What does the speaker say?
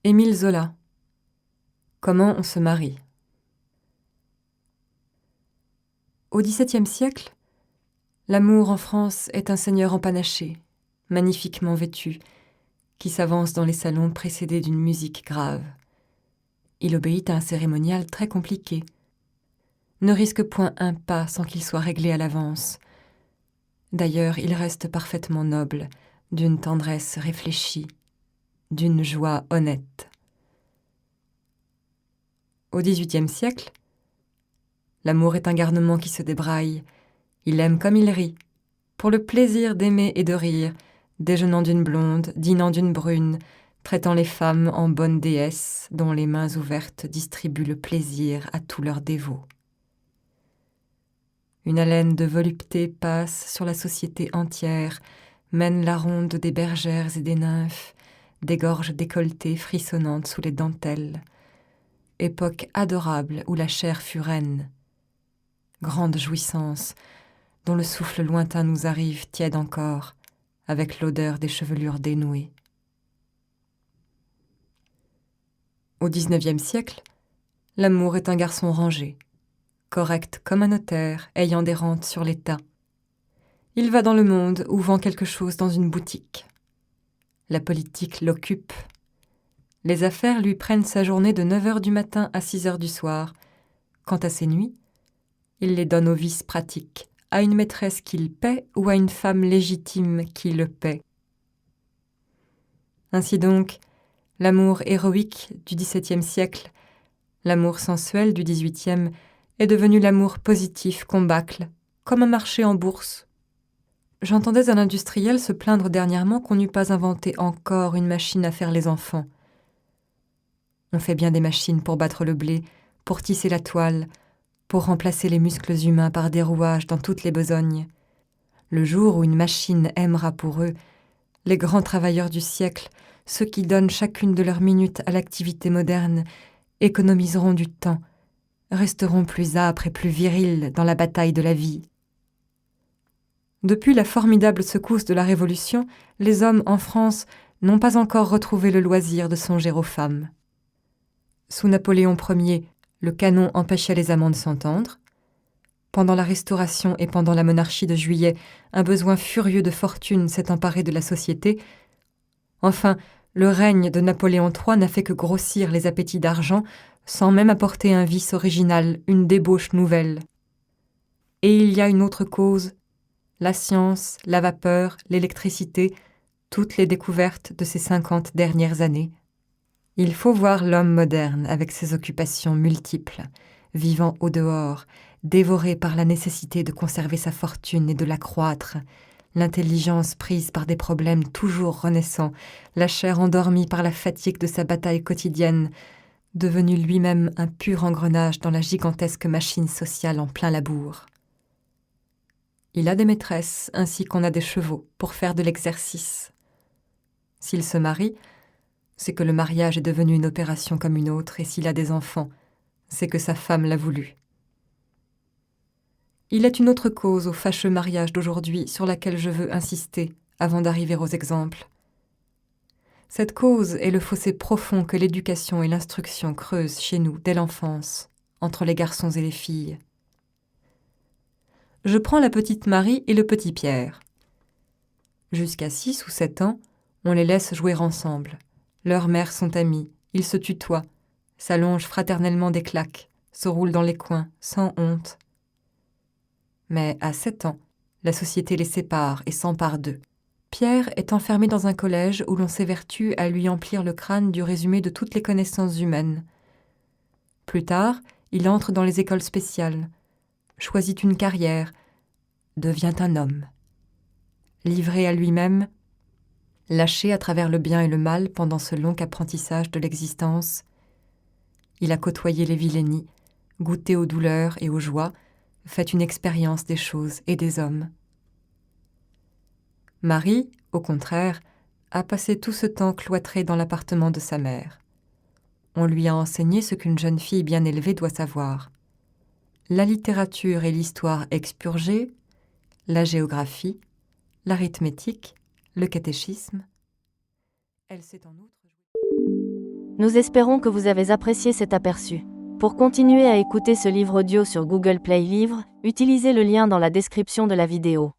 Émile Zola. Comment on se marie. Au XVIIe siècle, l'amour en France est un seigneur empanaché, magnifiquement vêtu, qui s'avance dans les salons précédé d'une musique grave. Il obéit à un cérémonial très compliqué, ne risque point un pas sans qu'il soit réglé à l'avance. D'ailleurs, il reste parfaitement noble, d'une tendresse réfléchie, d'une joie honnête. Au XVIIIe siècle, l'amour est un garnement qui se débraille. Il aime comme il rit, pour le plaisir d'aimer et de rire, déjeunant d'une blonde, dînant d'une brune, traitant les femmes en bonnes déesses dont les mains ouvertes distribuent le plaisir à tous leurs dévots. Une haleine de volupté passe sur la société entière, mène la ronde des bergères et des nymphes, des gorges décolletées frissonnantes sous les dentelles. Époque adorable où la chair fut reine. Grande jouissance, dont le souffle lointain nous arrive tiède encore, avec l'odeur des chevelures dénouées. Au XIXe siècle, l'amour est un garçon rangé, correct comme un notaire, ayant des rentes sur l'État. Il va dans le monde ou vend quelque chose dans une boutique. La politique l'occupe. Les affaires lui prennent sa journée de 9h du matin à 6h du soir. Quant à ses nuits, il les donne au vice pratique, à une maîtresse qu'il paie ou à une femme légitime qui le paie. Ainsi donc, l'amour héroïque du XVIIe siècle, l'amour sensuel du XVIIIe est devenu l'amour positif qu'on bâcle, comme un marché en bourse. J'entendais un industriel se plaindre dernièrement qu'on n'eût pas inventé encore une machine à faire les enfants. On fait bien des machines pour battre le blé, pour tisser la toile, pour remplacer les muscles humains par des rouages dans toutes les besognes. Le jour où une machine aimera pour eux, les grands travailleurs du siècle, ceux qui donnent chacune de leurs minutes à l'activité moderne, économiseront du temps, resteront plus âpres et plus virils dans la bataille de la vie. Depuis la formidable secousse de la Révolution, les hommes en France n'ont pas encore retrouvé le loisir de songer aux femmes. Sous Napoléon Ier, le canon empêchait les amants de s'entendre. Pendant la Restauration et pendant la monarchie de Juillet, un besoin furieux de fortune s'est emparé de la société. Enfin, le règne de Napoléon III n'a fait que grossir les appétits d'argent, sans même apporter un vice original, une débauche nouvelle. Et il y a une autre cause, la science, la vapeur, l'électricité, toutes les découvertes de ces 50 dernières années. Il faut voir l'homme moderne avec ses occupations multiples, vivant au dehors, dévoré par la nécessité de conserver sa fortune et de l'accroître, l'intelligence prise par des problèmes toujours renaissants, la chair endormie par la fatigue de sa bataille quotidienne, devenu lui-même un pur engrenage dans la gigantesque machine sociale en plein labour. Il a des maîtresses ainsi qu'on a des chevaux pour faire de l'exercice. S'il se marie, c'est que le mariage est devenu une opération comme une autre, et s'il a des enfants, c'est que sa femme l'a voulu. Il est une autre cause au fâcheux mariage d'aujourd'hui sur laquelle je veux insister avant d'arriver aux exemples. Cette cause est le fossé profond que l'éducation et l'instruction creusent chez nous dès l'enfance, entre les garçons et les filles. Je prends la petite Marie et le petit Pierre. Jusqu'à 6 ou 7 ans, on les laisse jouer ensemble. Leurs mères sont amies, ils se tutoient, s'allongent fraternellement des claques, se roulent dans les coins, sans honte. Mais à 7 ans, la société les sépare et s'empare d'eux. Pierre est enfermé dans un collège où l'on s'évertue à lui emplir le crâne du résumé de toutes les connaissances humaines. Plus tard, il entre dans les écoles spéciales, choisit une carrière, devient un homme. Livré à lui-même, lâché à travers le bien et le mal pendant ce long apprentissage de l'existence, il a côtoyé les vilainies, goûté aux douleurs et aux joies, fait une expérience des choses et des hommes. Marie, au contraire, a passé tout ce temps cloîtrée dans l'appartement de sa mère. On lui a enseigné ce qu'une jeune fille bien élevée doit savoir. La littérature et l'histoire expurgées, la géographie, l'arithmétique, le catéchisme. Elle s'est en outre Nous espérons que vous avez apprécié cet aperçu. Pour continuer à écouter ce livre audio sur Google Play Livres, utilisez le lien dans la description de la vidéo.